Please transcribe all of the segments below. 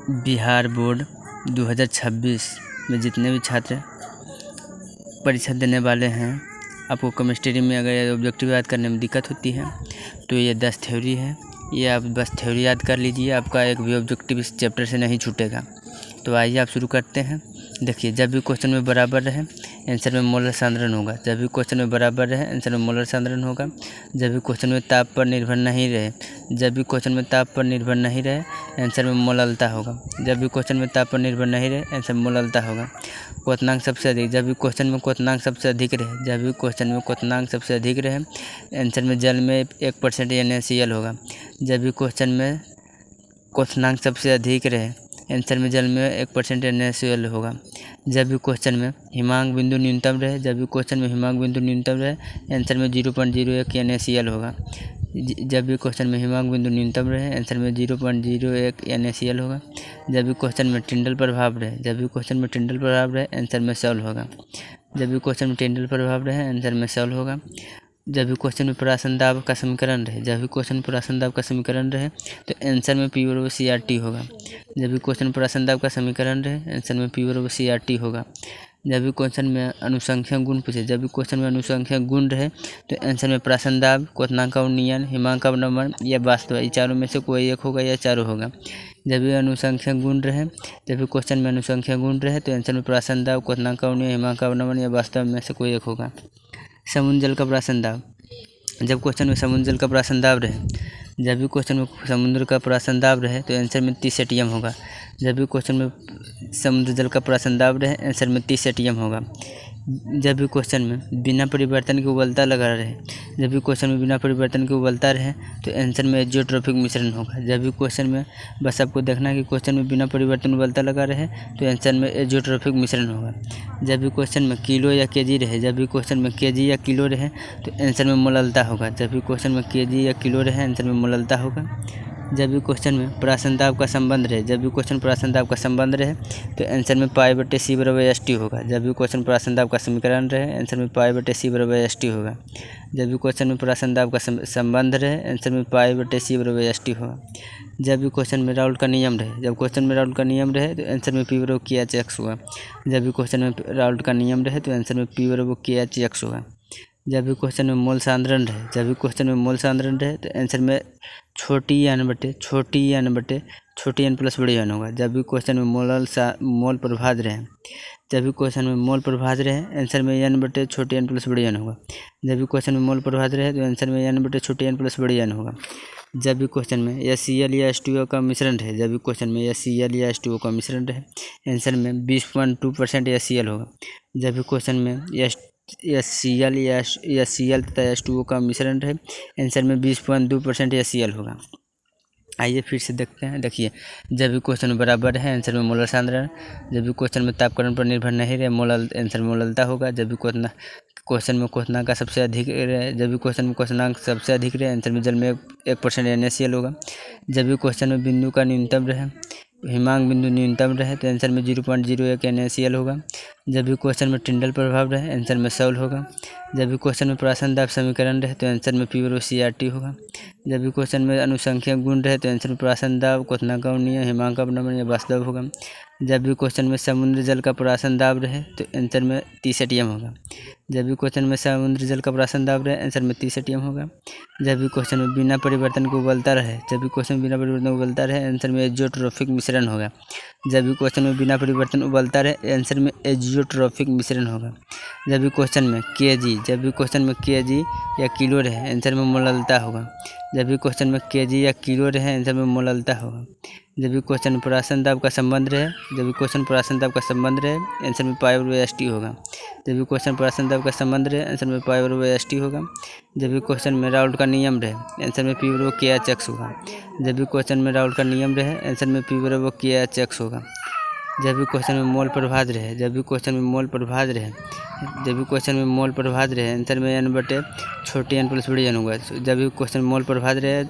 Bihar board 2026 में जितने भी छात्र परीक्षा देने वाले हैं, आपको केमिस्ट्री में अगर ऑब्जेक्टिव याद करने में दिक्कत होती है तो ये 10 थ्योरी है, ये आप बस थ्योरी याद कर लीजिए, आपका एक भी ऑब्जेक्टिव इस चैप्टर से नहीं छूटेगा। तो आइए आप शुरू करते हैं। देखिए, जब भी क्वेश्चन में बराबर रहे आंसर में मोलर सांद्रण होगा। जब भी क्वेश्चन में बराबर रहे आंसर में मोलर सांद्रण होगा। जब भी क्वेश्चन में ताप पर निर्भर नहीं रहे, जब भी क्वेश्चन में ताप पर निर्भर नहीं रहे आंसर में मोललता होगा। जब भी क्वेश्चन में ताप पर निर्भर नहीं रहे आंसर में मोललता होगा। क्वथनांक सबसे अधिक, जब भी क्वेश्चन में क्वथनांक सबसे अधिक रहे, जब भी क्वेश्चन में क्वथनांक सबसे अधिक रहे आंसर में जल में 1% NaCl होगा। जब भी क्वेश्चन में क्वथनांक सबसे अधिक रहे आंसर में जल में 1% NaCl होगा। जब भी क्वेश्चन में हिमांक बिंदु न्यूनतम रहे, जब भी क्वेश्चन में हिमांक बिंदु न्यूनतम रहे आंसर में 0.01 NaCl होगा। जब भी क्वेश्चन में हिमांक बिंदु न्यूनतम रहे आंसर में 0.01 NaCl होगा। जब भी क्वेश्चन में टिंडल प्रभाव रहे, जब भी क्वेश्चन में टिंडल प्रभाव रहे आंसर में सॉल होगा। जब भी क्वेश्चन में टिंडल प्रभाव रहे आंसर में सॉल होगा। जब भी क्वेश्चन में प्राशन दाब का समीकरण रहे, जब भी क्वेश्चन में प्राशन दाब का समीकरण रहे तो आंसर में P/CRT होगा। जब भी क्वेश्चन में प्राशन दाब का समीकरण रहे आंसर में P/CRT होगा। जब भी क्वेश्चन में अनुसंख्यक गुण पूछे, जब भी क्वेश्चन में अनुसंख्यक गुण रहे तो आंसर में प्राशन दाब, क्वथनांक का उन्नयन, हिमांक का अवनमन या वास्तव, ये चारों में से कोई एक होगा या चारों होगा। जब भी अनुसंख्यक गुण रहे, जब भी क्वेश्चन में अनुसंख्यक गुण रहे तो आंसर में प्राशन दाब, क्वथनांक का उन्नयन, हिमांक का अवनमन या वास्तव में से कोई एक होगा। समुद्र जल का प्राशन दाब, जब क्वेश्चन में समुद्र जल का प्राशन दाब रहे, जब भी क्वेश्चन में समुद्र का प्राशन दाब रहे तो आंसर में 30 ATM होगा। जब भी क्वेश्चन में समुद्र जल का प्राशन दाब रहे आंसर में 30 ATM होगा। जब भी क्वेश्चन में बिना परिवर्तन के उबलता लगा रहे, जब भी क्वेश्चन में बिना परिवर्तन के उबलता रहे तो आंसर में एजियोट्रोपिक मिश्रण होगा। जब भी क्वेश्चन में, बस आपको देखना है कि क्वेश्चन में बिना परिवर्तन उबलता लगा रहे तो आंसर में एजियोट्रोपिक मिश्रण होगा। जब भी क्वेश्चन में किलो या केजी रहे, जब भी क्वेश्चन में केजी या किलो रहे तो आंसर में मोललता होगा। जब भी क्वेश्चन में केजी या किलो रहे आंसर में मोललता होगा। जब भी क्वेश्चन में प्राशन दाब का संबंध रहे, जब भी क्वेश्चन प्राशन दाब का संबंध रहे तो आंसर में π/c = ST होगा। जब भी क्वेश्चन प्राशन दाब का समीकरण रहे आंसर में π/c = ST होगा। जब भी क्वेश्चन में प्राशन दाब का संबंध रहे आंसर में π/c = ST होगा। जब भी क्वेश्चन में राउल्ट का नियम रहे, जब क्वेश्चन में राउल्ट का नियम रहे तो आंसर में P/KHx होगा। जब भी क्वेश्चन में राउल्ट का नियम रहे तो आंसर में P/KHx होगा। जब भी क्वेश्चन में मोल सांद्रण रहे, जब भी क्वेश्चन में मोल सांद्रण रहे तो आंसर में छोटी n प्लस बड़ी n होगा। जब भी क्वेश्चन में मोल प्रभाज रहे, जब भी क्वेश्चन में मोल प्रभाज रहे आंसर में छोटी n प्लस बड़ी n होगा। जब भी क्वेश्चन में मोल प्रभाज रहे तो आंसर में छोटी n प्लस बड़ी n होगा। जब भी क्वेश्चन में HCl या H2O का मिश्रण रहे, जब भी क्वेश्चन में HCl या H2O का मिश्रण रहे आंसर में 20.2% HCl होगा। जब भी क्वेश्चन में HCl तथा H2O का मिश्रण रहे आंसर में 20.2% HCl होगा। आइए फिर से देखते हैं। देखिए, जब भी क्वेश्चन बराबर है आंसर में मोलर सांद्रण, जब भी क्वेश्चन में तापकरण पर निर्भर नहीं रहे आंसर में मोललता होगा। जब भी क्वेश्चन में क्वथनांक का सबसे अधिक रहे, जब भी क्वेश्चन में क्वथनांक सबसे अधिक रहे आंसर में जल में 1% NaCl होगा। जब भी क्वेश्चन में बिंदु का न्यूनतम रहे, हिमांक बिंदु न्यूनतम रहे तो आंसर में 0.01 NaCl होगा। जब भी क्वेश्चन में टिंडल प्रभाव रहे आंसर में सॉल होगा। जब भी क्वेश्चन में प्राशन दाब समीकरण रहे तो आंसर में P/CRT होगा। जब भी क्वेश्चन में अनुसंख्यक गुण रहे तो आंसर में प्राशन दाब, क्वथनांक का उन्नयन, हिमांक का अवनमन या वास्तव होगा। जब भी क्वेश्चन में समुद्र जल का प्राशन दाब रहे तो आंसर में 30 ATM होगा। जब भी क्वेश्चन में समुद्र जल का प्राशन दाब रहे आंसर में 30 ATM होगा। जब भी क्वेश्चन में बिना परिवर्तन के उबलता रहे, जब भी क्वेश्चन में बिना परिवर्तन उबलता रहे आंसर में एजियोट्रोपिक मिश्रण होगा। जब भी क्वेश्चन में बिना परिवर्तन उबलता रहे आंसर में एजियोट्रोपिक मिश्रण होगा। जब भी क्वेश्चन में केजी, जब भी क्वेश्चन में केजी या किलो रहे आंसर में मोललता होगा। जब भी क्वेश्चन में केजी या किलो रहे आंसर में मोललता होगा। जब भी क्वेश्चन में प्राशन दाब का संबंध रहे, जब भी क्वेश्चन प्राशन दाब का संबंध रहे आंसर में π/ST होगा। जब भी क्वेश्चन प्राशन दाब का संबंध रहे आंसर में π/ST होगा। जब भी क्वेश्चन में राउल्ट का नियम रहे आंसर में P/KHx होगा। जब भी क्वेश्चन में राउल्ट का नियम रहे आंसर में P/KHx होगा। जब भी क्वेश्चन में मोल प्रभाज रहे, जब भी क्वेश्चन में मोल प्रभाज रहे, जब भी क्वेश्चन में मोल प्रभाज रहे आंसर में n छोटी n प्लस बड़ी n होगा। जब भी क्वेश्चन में मोल प्रभाज रहे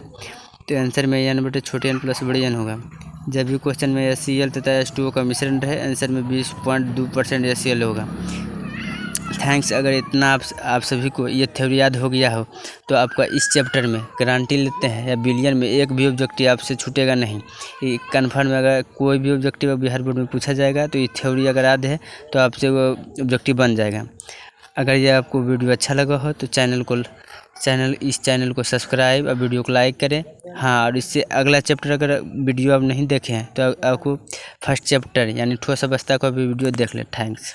तो आंसर में n छोटी n प्लस बड़ी n होगा। जब भी क्वेश्चन में HCl तथा H2O का मिश्रण रहे आंसर में 20.2% HCl होगा। थैंक्स। अगर इतना आप सभी को ये थ्योरी याद हो गया हो तो आपका इस चैप्टर में गारंटी लेते हैं या बिलियन में एक भी ऑब्जेक्टिव आपसे छूटेगा नहीं। ये कन्फर्म, अगर कोई भी ऑब्जेक्टिव बिहार बोर्ड में पूछा जाएगा तो ये थ्योरी अगर याद है तो आपसे वो ऑब्जेक्टिव बन जाएगा। अगर ये आपको वीडियो अच्छा लगा हो तो इस चैनल को सब्सक्राइब और वीडियो को लाइक करें। हाँ, और इससे अगला चैप्टर अगर वीडियो आप नहीं देखे हैं तो आपको फर्स्ट चैप्टर यानी ठोस अवस्था का भी वीडियो देख लें। थैंक्स।